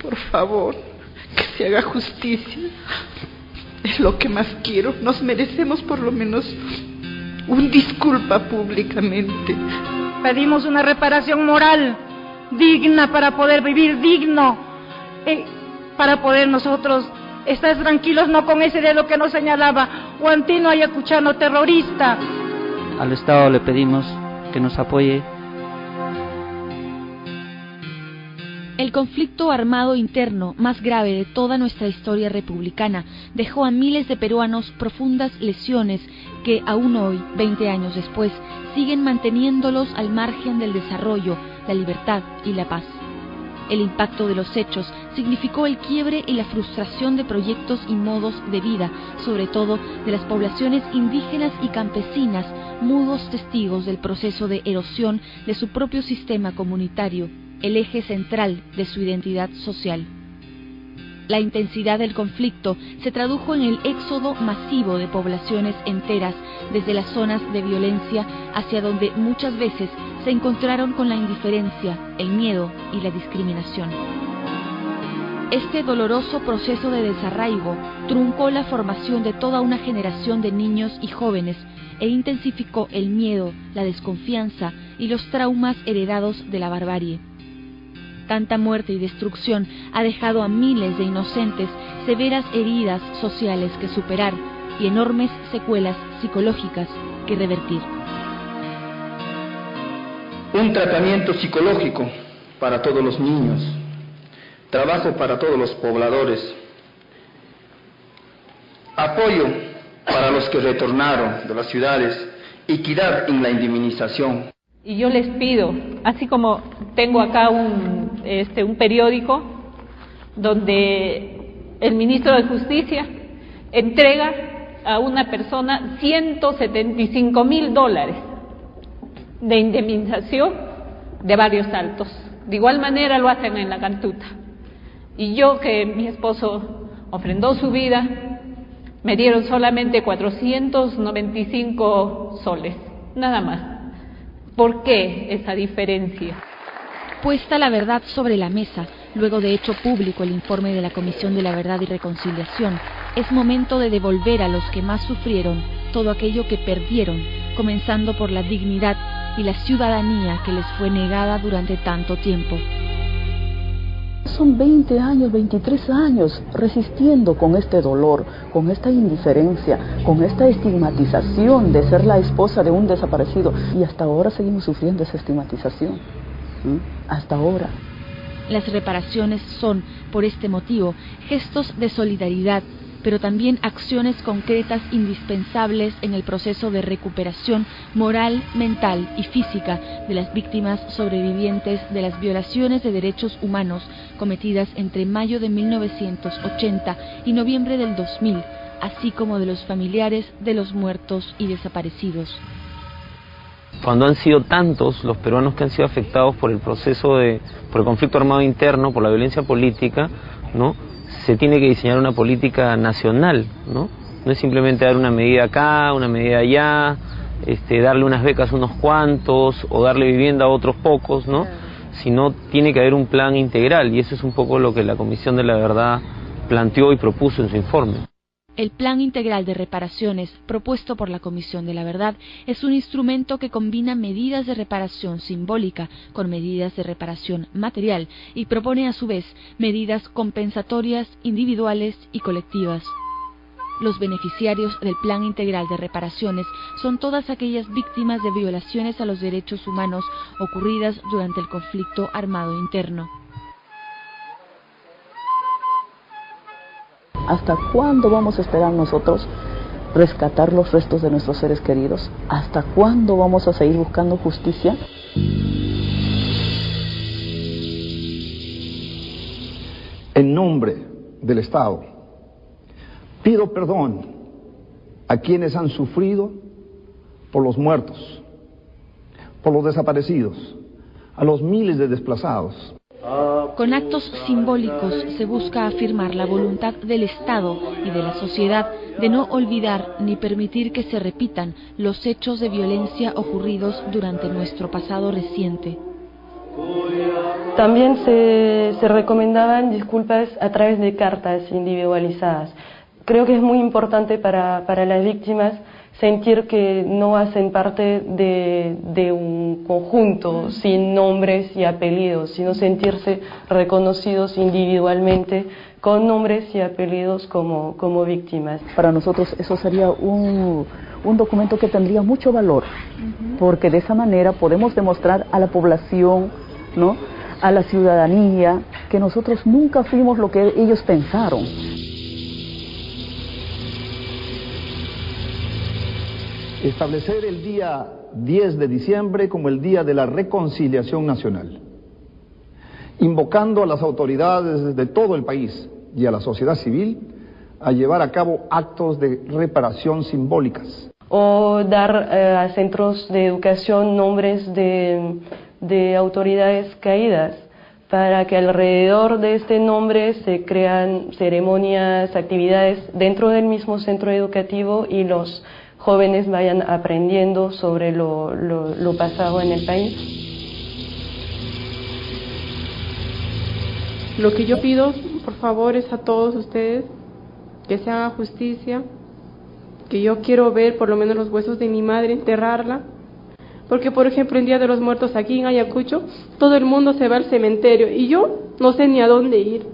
Por favor, que se haga justicia. Es lo que más quiero. Nos merecemos por lo menos un disculpa públicamente. Pedimos una reparación moral digna para poder vivir digno, para poder nosotros estar tranquilos, no con ese dedo que nos señalaba Guantino ayacuchano terrorista. Al Estado le pedimos que nos apoye. El conflicto armado interno más grave de toda nuestra historia republicana dejó a miles de peruanos profundas lesiones que aún hoy, 20 años después, siguen manteniéndolos al margen del desarrollo, la libertad y la paz. El impacto de los hechos significó el quiebre y la frustración de proyectos y modos de vida, sobre todo de las poblaciones indígenas y campesinas, mudos testigos del proceso de erosión de su propio sistema comunitario, el eje central de su identidad social. La intensidad del conflicto se tradujo en el éxodo masivo de poblaciones enteras desde las zonas de violencia hacia donde muchas veces se encontraron con la indiferencia, el miedo y la discriminación. Este doloroso proceso de desarraigo truncó la formación de toda una generación de niños y jóvenes e intensificó el miedo, la desconfianza y los traumas heredados de la barbarie. Tanta muerte y destrucción ha dejado a miles de inocentes severas heridas sociales que superar y enormes secuelas psicológicas que revertir. Un tratamiento psicológico para todos los niños, trabajo para todos los pobladores, apoyo para los que retornaron de las ciudades, equidad en la indemnización. Y yo les pido, así como tengo acá un periódico donde el ministro de Justicia entrega a una persona $175,000 de indemnización de varios saltos. De igual manera lo hacen en la Cantuta. Y yo, que mi esposo ofrendó su vida, me dieron solamente 495 soles, nada más. ¿Por qué esa diferencia? Puesta la verdad sobre la mesa, luego de hecho público el informe de la Comisión de la Verdad y Reconciliación, es momento de devolver a los que más sufrieron todo aquello que perdieron, comenzando por la dignidad y la ciudadanía que les fue negada durante tanto tiempo. Son 20 años, 23 años resistiendo con este dolor, con esta indiferencia, con esta estigmatización de ser la esposa de un desaparecido. Y hasta ahora seguimos sufriendo esa estigmatización. Hasta ahora. Las reparaciones son, por este motivo, gestos de solidaridad, pero también acciones concretas indispensables en el proceso de recuperación moral, mental y física de las víctimas sobrevivientes de las violaciones de derechos humanos cometidas entre mayo de 1980 y noviembre del 2000, así como de los familiares de los muertos y desaparecidos. Cuando han sido tantos los peruanos que han sido afectados por el proceso por el conflicto armado interno, por la violencia política, ¿no? Se tiene que diseñar una política nacional, ¿no? No es simplemente dar una medida acá, una medida allá, darle unas becas a unos cuantos o darle vivienda a otros pocos, ¿no? Sino tiene que haber un plan integral, y eso es un poco lo que la Comisión de la Verdad planteó y propuso en su informe. El Plan Integral de Reparaciones, propuesto por la Comisión de la Verdad, es un instrumento que combina medidas de reparación simbólica con medidas de reparación material y propone a su vez medidas compensatorias individuales y colectivas. Los beneficiarios del Plan Integral de Reparaciones son todas aquellas víctimas de violaciones a los derechos humanos ocurridas durante el conflicto armado interno. ¿Hasta cuándo vamos a esperar nosotros rescatar los restos de nuestros seres queridos? ¿Hasta cuándo vamos a seguir buscando justicia? En nombre del Estado, pido perdón a quienes han sufrido por los muertos, por los desaparecidos, a los miles de desplazados. Con actos simbólicos se busca afirmar la voluntad del Estado y de la sociedad de no olvidar ni permitir que se repitan los hechos de violencia ocurridos durante nuestro pasado reciente. También se recomendaban disculpas a través de cartas individualizadas. Creo que es muy importante para las víctimas sentir que no hacen parte de un conjunto sin nombres y apellidos, sino sentirse reconocidos individualmente con nombres y apellidos como víctimas. Para nosotros eso sería un documento que tendría mucho valor, porque de esa manera podemos demostrar a la población, ¿no?, a la ciudadanía, que nosotros nunca fuimos lo que ellos pensaron. Establecer el día 10 de diciembre como el Día de la Reconciliación Nacional, invocando a las autoridades de todo el país y a la sociedad civil a llevar a cabo actos de reparación simbólicas. O dar a centros de educación nombres de autoridades caídas, para que alrededor de este nombre se crean ceremonias, actividades dentro del mismo centro educativo y los jóvenes vayan aprendiendo sobre lo pasado en el país. Lo que yo pido, por favor, es a todos ustedes que se haga justicia, que yo quiero ver por lo menos los huesos de mi madre, enterrarla, porque por ejemplo en Día de los Muertos aquí en Ayacucho, todo el mundo se va al cementerio y yo no sé ni a dónde ir.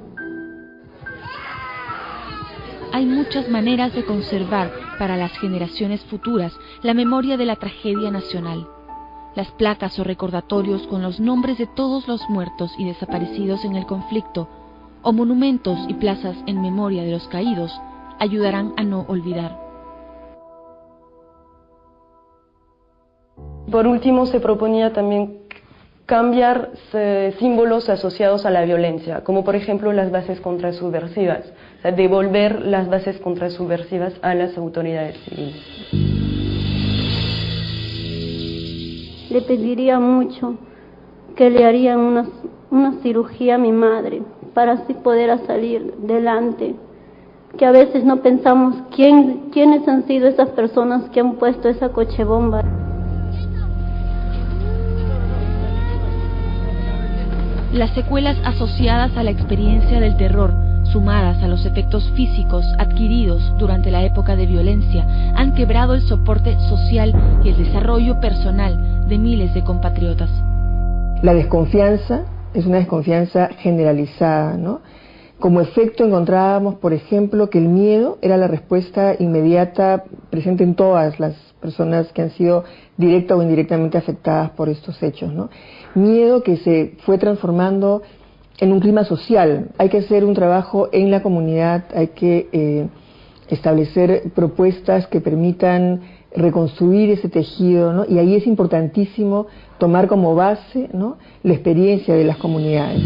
Hay muchas maneras de conservar para las generaciones futuras la memoria de la tragedia nacional. Las placas o recordatorios con los nombres de todos los muertos y desaparecidos en el conflicto, o monumentos y plazas en memoria de los caídos, ayudarán a no olvidar. Por último, se proponía también cambiar símbolos asociados a la violencia, como por ejemplo las bases contrasubversivas, o sea, devolver las bases contrasubversivas a las autoridades civiles. Le pediría mucho que le harían una cirugía a mi madre para así poder salir delante, que a veces no pensamos quiénes han sido esas personas que han puesto esa cochebomba. Las secuelas asociadas a la experiencia del terror, sumadas a los efectos físicos adquiridos durante la época de violencia, han quebrado el soporte social y el desarrollo personal de miles de compatriotas. La desconfianza es una desconfianza generalizada, ¿no? Como efecto encontrábamos, por ejemplo, que el miedo era la respuesta inmediata presente en todas las personas que han sido directa o indirectamente afectadas por estos hechos, ¿no? Miedo que se fue transformando en un clima social. Hay que hacer un trabajo en la comunidad, hay que establecer propuestas que permitan reconstruir ese tejido, ¿no? Y ahí es importantísimo tomar como base, ¿no?, la experiencia de las comunidades.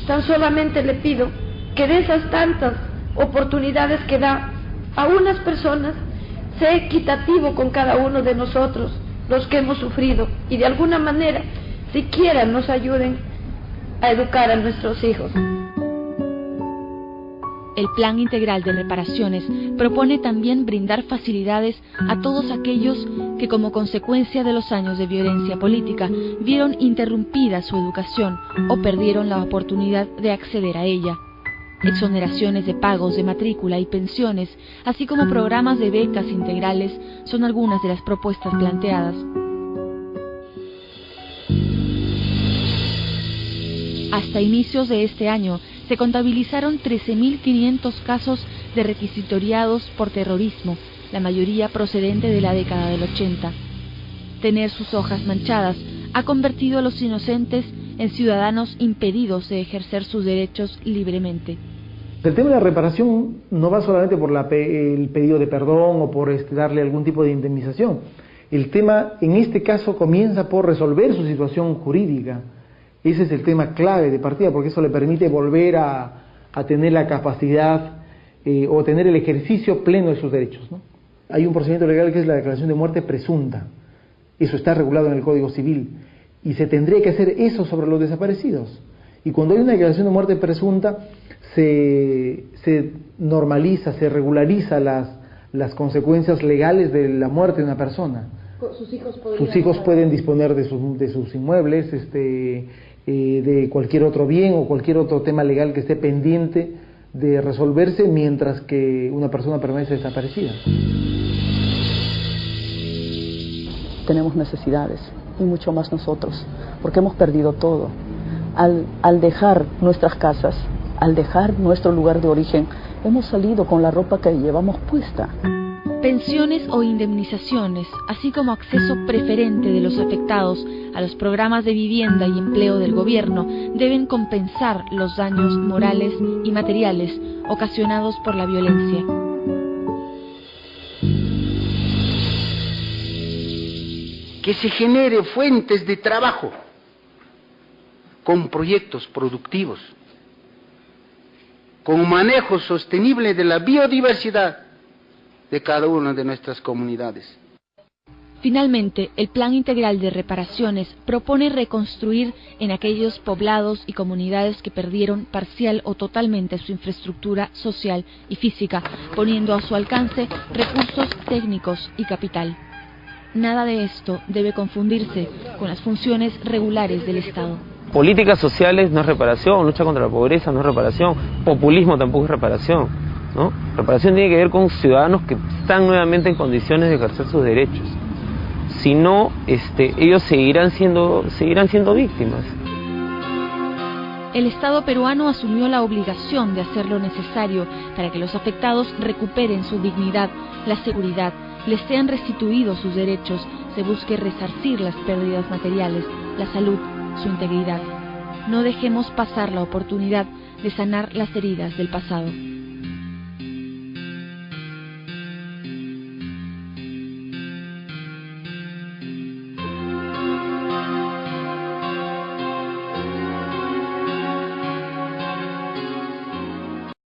Tan solamente le pido que de esas tantas oportunidades que da a unas personas, sea equitativo con cada uno de nosotros, los que hemos sufrido, y de alguna manera, siquiera nos ayuden a educar a nuestros hijos. El Plan Integral de Reparaciones propone también brindar facilidades a todos aquellos que, como consecuencia de los años de violencia política, vieron interrumpida su educación o perdieron la oportunidad de acceder a ella. Exoneraciones de pagos de matrícula y pensiones, así como programas de becas integrales, son algunas de las propuestas planteadas. Hasta inicios de este año, se contabilizaron 13.500 casos de requisitoriados por terrorismo, la mayoría procedente de la década del 80. Tener sus hojas manchadas ha convertido a los inocentes en ciudadanos impedidos de ejercer sus derechos libremente. El tema de la reparación no va solamente por el pedido de perdón o por darle algún tipo de indemnización. El tema, en este caso, comienza por resolver su situación jurídica. Ese es el tema clave de partida, porque eso le permite volver a tener la capacidad o tener el ejercicio pleno de sus derechos, ¿no? Hay un procedimiento legal que es la declaración de muerte presunta. Eso está regulado en el Código Civil. Y se tendría que hacer eso sobre los desaparecidos. Y cuando hay una declaración de muerte presunta, se normaliza, se regulariza las consecuencias legales de la muerte de una persona. Sus hijos pueden disponer de sus inmuebles, de cualquier otro bien o cualquier otro tema legal que esté pendiente de resolverse mientras que una persona permanece desaparecida. Tenemos necesidades, y mucho más nosotros, porque hemos perdido todo. Al dejar nuestras casas, al dejar nuestro lugar de origen, hemos salido con la ropa que llevamos puesta. Pensiones o indemnizaciones, así como acceso preferente de los afectados a los programas de vivienda y empleo del gobierno, deben compensar los daños morales y materiales ocasionados por la violencia. Que se genere fuentes de trabajo con proyectos productivos, con manejo sostenible de la biodiversidad de cada una de nuestras comunidades. Finalmente, el Plan Integral de Reparaciones propone reconstruir en aquellos poblados y comunidades que perdieron parcial o totalmente su infraestructura social y física, poniendo a su alcance recursos técnicos y capital. Nada de esto debe confundirse con las funciones regulares del Estado. Políticas sociales no es reparación, lucha contra la pobreza no es reparación, populismo tampoco es reparación, ¿no? Reparación tiene que ver con ciudadanos que están nuevamente en condiciones de ejercer sus derechos. Si no, ellos seguirán siendo víctimas. El Estado peruano asumió la obligación de hacer lo necesario para que los afectados recuperen su dignidad, la seguridad, les sean restituidos sus derechos, se busque resarcir las pérdidas materiales, la salud, su integridad. No dejemos pasar la oportunidad de sanar las heridas del pasado.